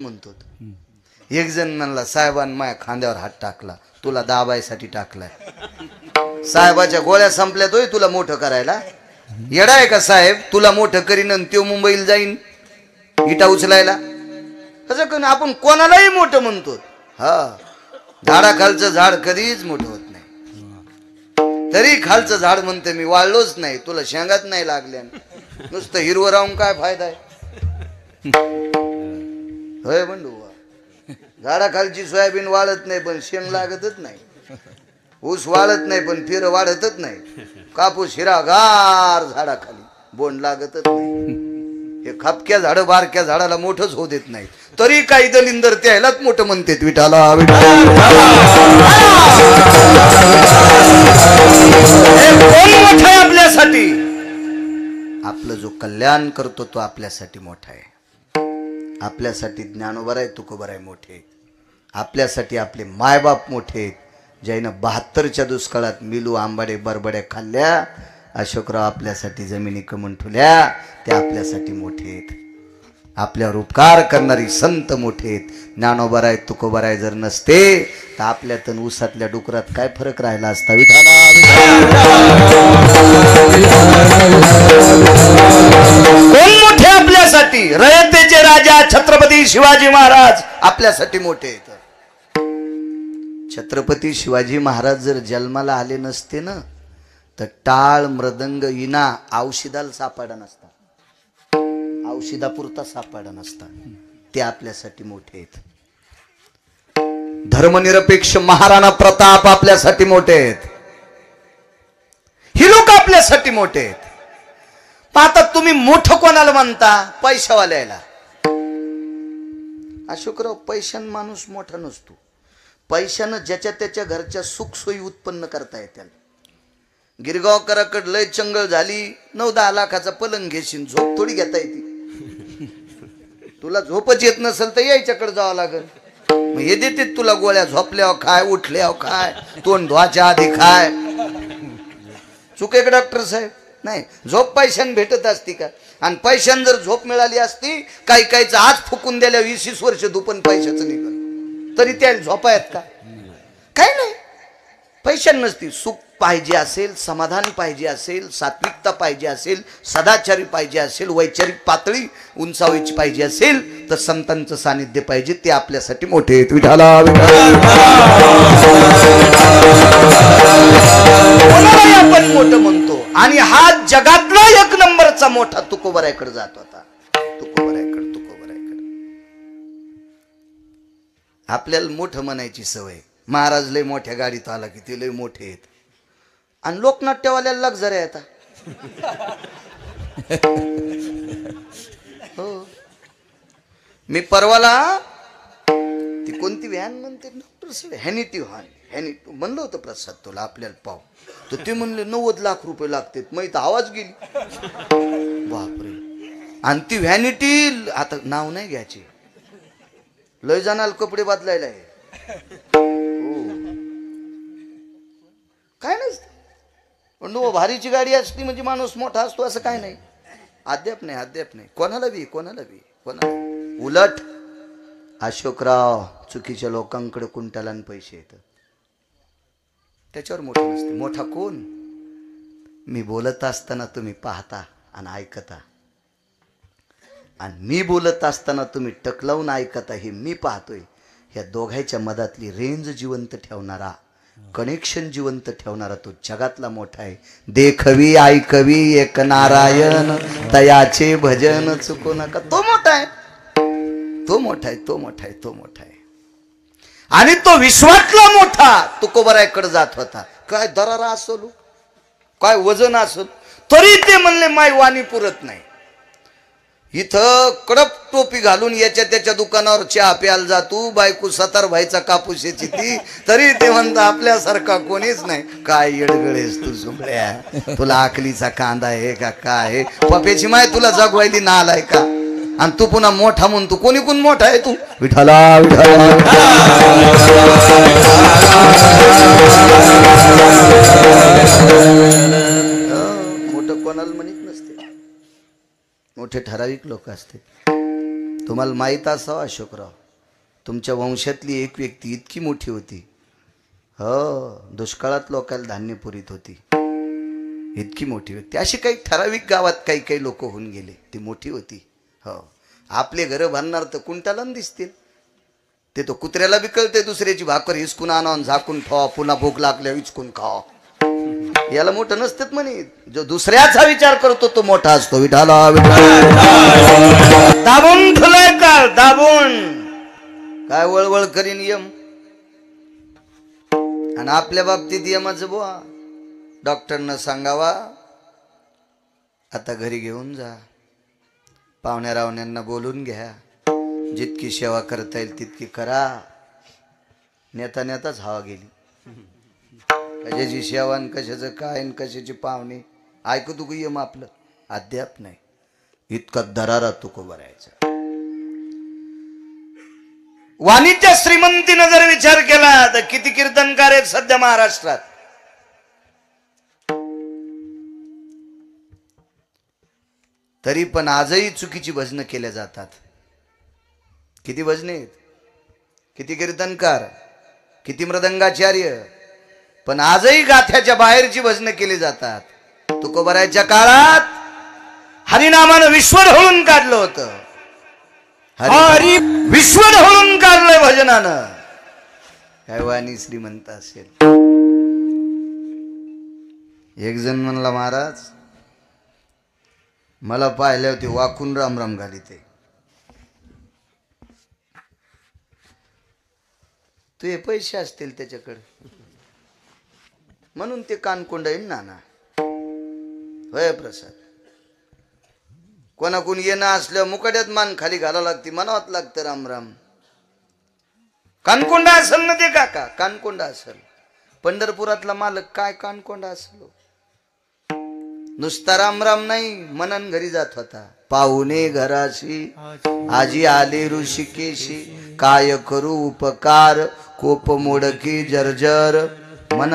म्हणतो. एक जण म्हणला साहेबांनी माझ्या खांद्यावर हात टाकला, तुला दाबायसाठी टाकलाय. साहेबाच्या गोळ्या संपल्या तोय तुला मोठं करायला. येडा आहे का साहेब? तुला मोठं करीन आणि त्यो मुंबईला जाईन इटा उचलायला. कसं करून आपण कोणालाही मोठं म्हणतो. हा, झाडाखालचं झाड कधीच मोठं होत नाही. तरी खालचं झाड म्हणते मी वाळलोच नाही, तुला शेंगात नाही लागल्या, नुसतं हिरवं राहून काय फायदा आहे. होय म्हणू, झाडाखालची सोयाबीन वाढत नाही पण शेंग लागतच नाही, ऊस वाढत नाही पण फिर वाढतच नाही, कापूस हिरागार झाडाखाली बोंड लागतच नाही. हे खापक्या झाड बारक्या झाडाला मोठंच होऊ देत नाही, तरी काही दलिंदर त्यालाच मोठं म्हणते. विठाला मोठं आहे आपल्यासाठी. आपलं जो कल्याण करतो तो आपल्यासाठी मोठा आहे. आपल्यासाठी ज्ञानोबा आहे, तुकोबा आहे मोठे. आपल्यासाठी आपले मायबाप मोठे, ज्यानं 72च्या दुष्काळात मिलू आंबाडे बरबड्या खाल्ल्या. अशोकराव आपल्यासाठी जमिनी कमवून ठेवल्या, ते आपल्यासाठी मोठे आहेत. आपल्यावर उपकार करणारी संत मोठे आहेत. ज्ञानोबा आहे तुकोबा आहे जर नसते तर आपल्यातून ऊसातल्या डुकरात काय फरक राहिला असता. कोण मोठे आपल्यासाठी? रयतेचे राजा छत्रपती शिवाजी महाराज आपल्यासाठी मोठे आहेत. छत्रपती शिवाजी महाराज जर जन्माला आले नसते ना तर टाळ मृदंग इना औषधाला सापडा नसता, औषधापुरता सापडा नसता. ते आपल्यासाठी मोठे आहेत. धर्मनिरपेक्ष महाराणा प्रताप आपल्यासाठी मोठे आहेत. ही लोक आपल्यासाठी मोठे आहेत. आता तुम्ही मोठं कोणाला म्हणता? पैशावाल्याला. अशोकराव, पैशान माणूस मोठा नसतो. पैशानं ज्याच्या त्याच्या घरच्या सुखसोयी उत्पन्न करता येतात. गिरगावकराकडे लय चंगळ झाली, 9-10 लाखाचा पलंग घेशील, झोप थोडी घेता येते. तुला झोपच येत नसेल तर यायच्याकडे जावं लागेल. मग हे देते तुला गोळ्या, झोपल्यावर खाय, उठल्यावर खाय, तोंड धुवाच्या आधी खाय. चुके का डॉक्टर साहेब? नाही, झोप पैशाने भेटत असती का? आणि पैशाने जर झोप मिळाली असती, काही काहीच आज फुकून द्यायला 20 वर्ष दुपन पैशाचं निघाल तरी त्या झोपा आहेत का? काय नाही. पैशाने नसती. सुख पाहिजे असेल, समाधान पाहिजे असेल, सात्विकता पाहिजे असेल, सदाचारी पाहिजे असेल, वैचारिक पातळी उंचावायची पाहिजे असेल तर संतांचं सानिध्य पाहिजे. ते आपल्यासाठी मोठे आहेत. विठाला आपण मोठं म्हणतो. आणि हा जगातला 1 नंबरचा मोठा तुकोबरायकडे जात होता. तुकोबरायकडे. आपल्याला मोठं म्हणायची सवय. महाराज लय मोठ्या गाडीत आला की ते लय मोठे आहेत. आणि लोकनाट्यवाल्याला लक्झरी आहे आता. हो, मी परवाला ती कोणती व्हॅन म्हणते, हॅनिटी व्हॅन म्हणलं होतं प्रसाद तुला आपल्याला पाव, तर ते म्हणले 90 लाख रुपये लागतात. मग आवाज गेली. बापरे. आणि ती व्हॅनिटी आता नाव नाही घ्यायची, लय जाणार कपडे बदलायला आहे. काय नसतं पण भारीची गाडी असती म्हणजे माणूस मोठा असतो असं काय नाही. अद्याप नाही. कोणाला बी. उलट अशोकराव चुकीच्या लोकांकडे कुंटाला पैसे येतात, त्याच्यावर मोठा नसते. मोठा कोण? मी बोलत असताना तुम्ही पाहता आणि ऐकता, आणि मी बोलत असताना तुम्ही टकलावून ऐकता, हे मी पाहतोय. ह्या दोघांच्या मधातली रेंज जिवंत ठेवणारा, कनेक्शन जिवंत ठेवणारा तो जगातला मोठा आहे. देखवी ऐकवी एक नारायण, तयाचे भजन चुकू नका. तो मोठा आहे. आणि तो विश्वातला मोठा तुकोबरायकडे जात होता. काय दरारा असलो, काय वजन असो, तरी ते म्हणले माय वाणी पुरत नाही. इथं कडक टोपी घालून याच्या त्याच्या दुकानावर चहा प्यायला जातो, बायको 7 भाईचा कापूस याची ती, तरी ते म्हणता आपल्यासारखा कोणीच नाही. काय येडगळेस तू सुंबड्या, तुला आकलीचा कांदा आहे का काय? पप्याची माय तुला जगवायली नाल आहे का? आणि तू पुन्हा मोठा म्हणतो. कोणी कोण मोठा आहे तू? विठाला मोठं कोणाला म्हणत नसते. मोठे ठराविक लोक असते. तुम्हाला माहीत असावं अशोकराव, तुमच्या वंशातली एक व्यक्ती इतकी मोठी होती, हो, दुष्काळात लोकांना धान्य पुरीत होती, इतकी मोठी व्यक्ती. अशी काही ठराविक गावात काही काही लोक होऊन गेले, ती मोठी होती. हो, आपले घरं बांधणार तर कुंटाला दिसतील, ते तो कुत्र्याला बी कळते दुसऱ्याची भाकर हिसकून आणून झाकून ठेवा, पुन्हा भूक लागल्या हिचकून खावा. याला मोठं नसतेच म्हणे, जो दुसऱ्याचा विचार करतो तो मोठा असतो. विठाला दाबून ठुलय काळ, दाबून काय वळवळ करीन यम. आणि आपल्या बाबतीत यमाचं बुवा डॉक्टरनं सांगावा आता घरी घेऊन जा, पाहुण्या रावण्यांना बोलून घ्या, जितकी सेवा करता येईल तितकी करा. नेता नेताच हवा गेली. कशाची सेवा न कशाचं काय न कशाची पाहुणे ऐकू तू यम आपलं अद्याप नाही. इतका दरारा तुको भरायचा. वाणीच्या श्रीमंतीनं जर विचार केला तर किती कीर्तनकार आहेत सध्या महाराष्ट्रात. तरी पण आजही चुकीची भजनं केल्या जातात. किती भजने आहेत, किती कीर्तनकार, किती मृदंगाचार्य, पण आजही गाथ्याच्या बाहेरची भजनं केली जातात. तुकोबराच्या काळात हरिनामानं विश्व ढवळून काढलं होतं. हरी विश्व ढवळून काढलंय भजनानं. काय वाणी श्रीमंत असेल. एक जण म्हणला, महाराज मला पाहिले होते वाकून राम राम घाली, ते पैसे असतील त्याच्याकडे म्हणून ते कानकोंड येईल नाना. होय प्रसाद, कोणाकून येणं असलं मुकाट्यात मान खाली घाला लागते, म्हणावत लागतं राम राम. कानकोंडा असेल ना ते काका, कानकोंडा असेल. पंढरपुरातला मालक काय कानकोंडा असेल. नुसता राम राम नाही, मनन घरी जात होता. पाहुणे घराशी आजी आले ऋषिकेशी, काय करू उपकार कोप मोडकी जर्जर. मन